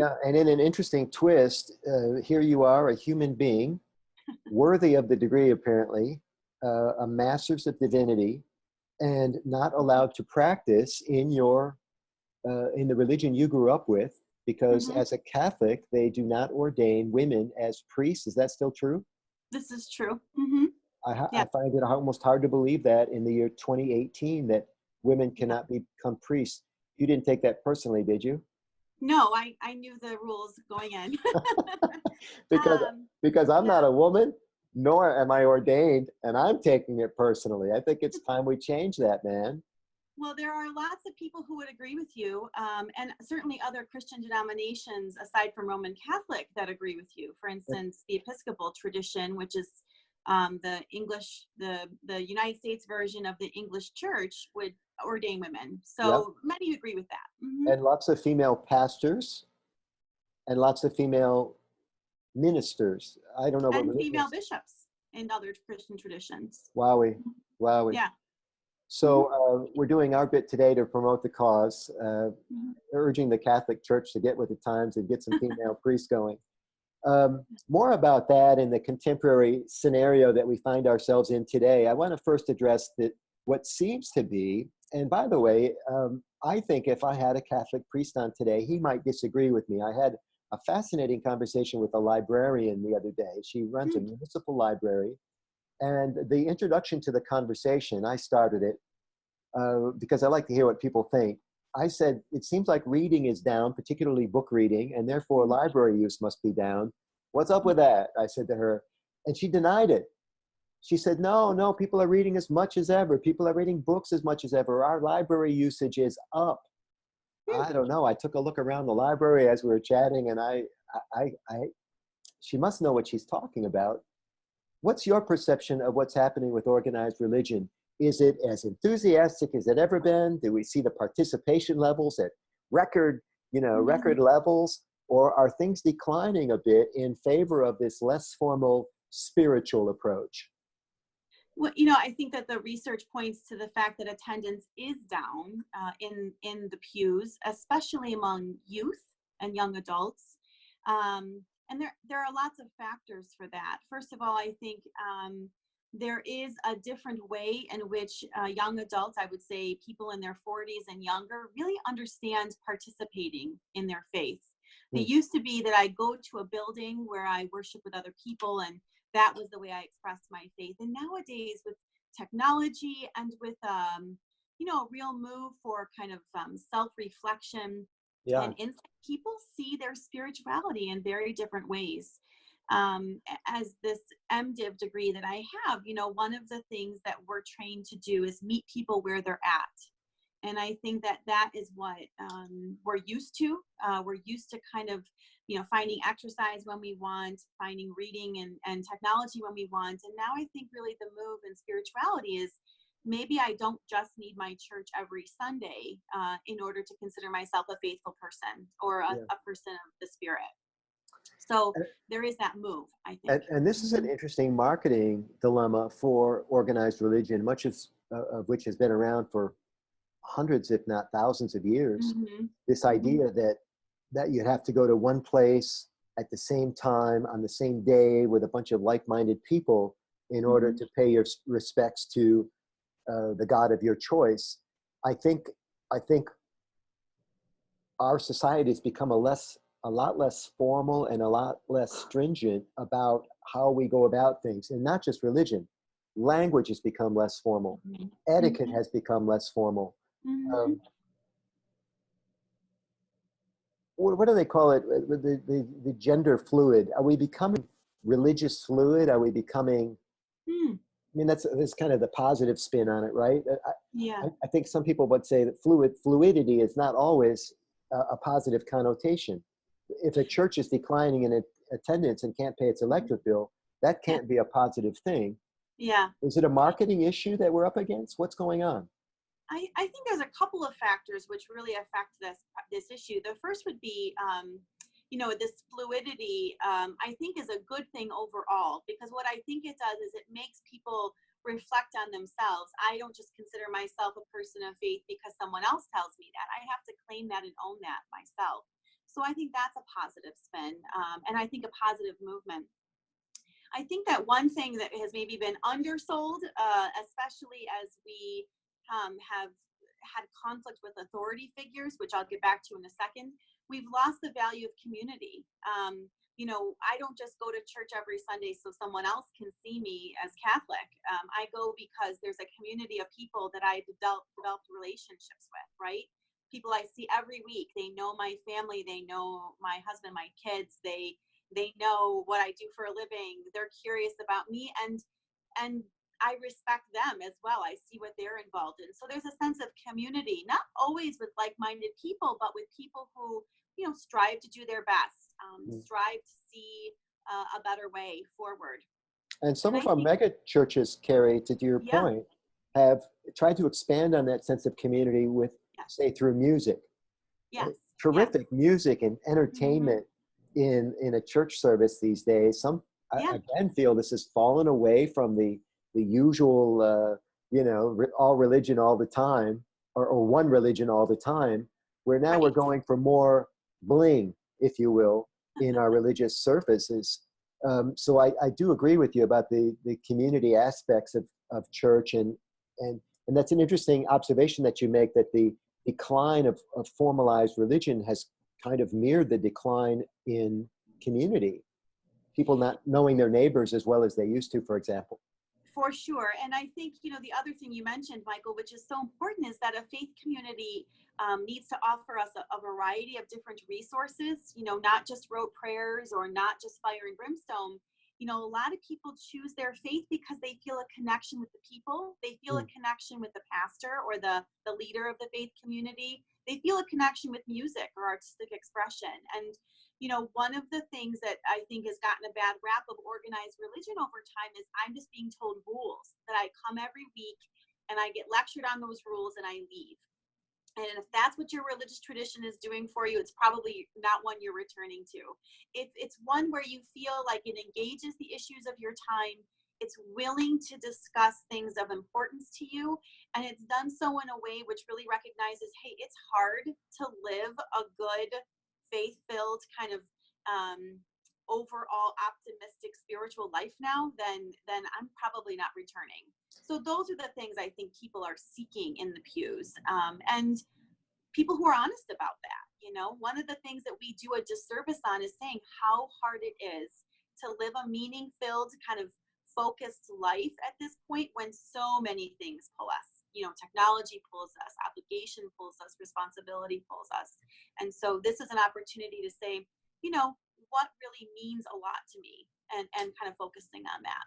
Yeah, and in an interesting twist, here you are, a human being, worthy of the degree apparently, a master's of divinity, and not allowed to practice in the religion you grew up with, because Mm-hmm. as a Catholic, they do not ordain women as priests. Is that still true? This is true. Mm-hmm. I Yeah. find it almost hard to believe that in the year 2018 that women Yeah. cannot become priests. You didn't take that personally, did you? No, I knew the rules going in. because um, because I'm yeah. not a woman, nor am I ordained, and I'm taking it personally. I think it's time we change that, man. Well, there are lots of people who would agree with you, and certainly other Christian denominations aside from Roman Catholic that agree with you. For instance, the Episcopal tradition, which is the English, the United States version of the English Church, would ordain women. Yep. So many agree with that. Mm-hmm. And lots of female pastors and lots of female ministers. I don't know what And religion female is. bishops in other Christian traditions. Wowie, wowie. Yeah. So we're doing our bit today to promote the cause, Mm-hmm. urging the Catholic Church to get with the times and get some female priests going. More about that in the contemporary scenario that we find ourselves in today. I want to first address that what seems to be, and by the way, I think if I had a Catholic priest on today, he might disagree with me. I had a fascinating conversation with a librarian the other day. She runs a municipal library. And the introduction to the conversation, I started it because I like to hear what people think. I said, it seems like reading is down, particularly book reading, and therefore library use must be down. What's up with that? I said to her, and she denied it. She said, no, people are reading as much as ever. People are reading books as much as ever. Our library usage is up. I don't know. I took a look around the library as we were chatting, and she must know what she's talking about. What's your perception of what's happening with organized religion? Is it as enthusiastic as it ever been? Do we see the participation levels at record levels? Or are things declining a bit in favor of this less formal spiritual approach? Well, I think that the research points to the fact that attendance is down in the pews, especially among youth and young adults. And there are lots of factors for that. First of all, I think there is a different way in which young adults, I would say people in their 40s and younger, really understand participating in their faith. It used to be that I go to a building where I worship with other people, and that was the way I expressed my faith. And nowadays, with technology and with a real move for kind of self-reflection Yeah. and insight, people see their spirituality in very different ways. As this MDiv degree that I have, one of the things that we're trained to do is meet people where they're at. And I think that is what we're used to. We're used to kind of, finding exercise when we want, finding reading and technology when we want. And now I think really the move in spirituality is maybe I don't just need my church every Sunday in order to consider myself a faithful person or a person of the Spirit. So there is that move, I think. And this is an interesting marketing dilemma for organized religion, much of which has been around for hundreds, if not thousands of years. This idea that you have to go to one place at the same time on the same day with a bunch of like-minded people in order to pay your respects to the God of your choice. I think our society has become a lot less formal and a lot less stringent about how we go about things, and not just religion. Language has become less formal. Etiquette has become less formal. What do they call it? The gender fluid. Are we becoming religious fluid? Are we becoming? I mean, that's kind of the positive spin on it, right? I think some people would say that fluidity is not always a positive connotation. If a church is declining in attendance and can't pay its electric bill, that can't be a positive thing. Yeah. Is it a marketing issue that we're up against? What's going on? I think there's a couple of factors which really affect this issue. The first would be, this fluidity, I think is a good thing overall, because what I think it does is it makes people reflect on themselves. I don't just consider myself a person of faith because someone else tells me that. I have to claim that and own that myself. So I think that's a positive spin, and I think a positive movement. I think that one thing that has maybe been undersold, especially as we have had conflict with authority figures, which I'll get back to in a second, we've lost the value of community. You know, I don't just go to church every Sunday so someone else can see me as Catholic. I go because there's a community of people that I developed relationships with, right? People I see every week. They know my family. They know my husband, my kids. They know what I do for a living. They're curious about me, and I respect them as well. I see what they're involved in. So there's a sense of community, not always with like-minded people, but with people who, you know, strive to do their best, strive to see a better way forward. And some of our mega churches, Carrie, to your point, have tried to expand on that sense of community with, say, through music. Yes. Terrific music and entertainment in a church service these days. I again feel this has fallen away from the usual, you know, all religion all the time, or one religion all the time, where now we're going for more bling, if you will, in our religious services. So I do agree with you about the community aspects of church, and that's an interesting observation that you make, that the decline of formalized religion has kind of mirrored the decline in community. People not knowing their neighbors as well as they used to, for example. For sure. And I think, you know, the other thing you mentioned, Michael, which is so important, is that a faith community needs to offer us a variety of different resources, you know, not just rote prayers or not just fire and brimstone. You know, a lot of people choose their faith because they feel a connection with the people. They feel a connection with the pastor or the leader of the faith community. They feel a connection with music or artistic expression. And, you know, one of the things that I think has gotten a bad rap of organized religion over time is I'm just being told rules, that I come every week and I get lectured on those rules and I leave. And if that's what your religious tradition is doing for you, it's probably not one you're returning to. If it's one where you feel like it engages the issues of your time, it's willing to discuss things of importance to you, and it's done so in a way which really recognizes, hey, it's hard to live a good, faith-filled kind of overall optimistic spiritual life now, then I'm probably not returning. So those are the things I think people are seeking in the pews, and people who are honest about that. You know, one of the things that we do a disservice on is saying how hard it is to live a meaning-filled kind of focused life at this point, when so many things pull us. You know, technology pulls us, obligation pulls us, responsibility pulls us. And so this is an opportunity to say, you know, what really means a lot to me, and kind of focusing on that.